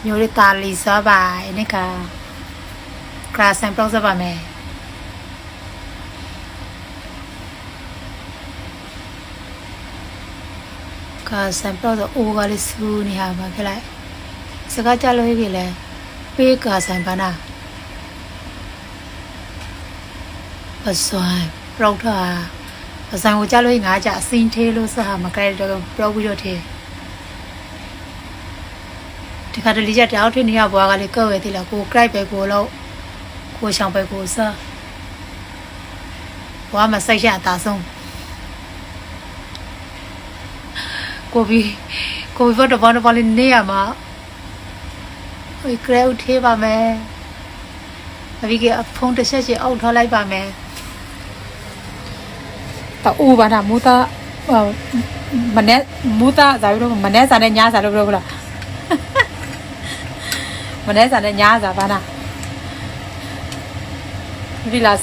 မျိုးလေးတာလီစားပါနဲ့ကကရာဆန်ပြောစားပါမယ်ကရာဆန်ပြောစားအိုးကလေးစူးနေဟာမှာခလိုက်စကားကြလို့ရလေပေးကရာဆန်ပါနာပစွမ်းပရောက်တာပစွမ်းကိုကြလို့ငါကြအစင်းသေးလို့စားမှာကြိုက်တော့ပရောက်ပြီးတော့သေးဒီခါတလေကြတောက်ထင်းနေရဘွားကလေးကောက်ရသေးလားကိုကြိုက်ပဲကိုလို့ကိုရှောင်းပဲကိုစားဘွားမဆိုင်ရအသာဆုံးကိုဘီဘောတော့လေးနေရမှာဟိုကရဲဦးသေးပါမယ်အဘီကအဖုံးတစ်ချက်ချင်းအောက်ထားလိုက်ပါမယ်တော့ဘာနာမူတာမနဲ့မူတာဇာပြီးတော့မနဲ့စာနဲ့ညာစာလို့ပြောလားမနဲ့စာနဲ့ညာစာဘာနာဒီလား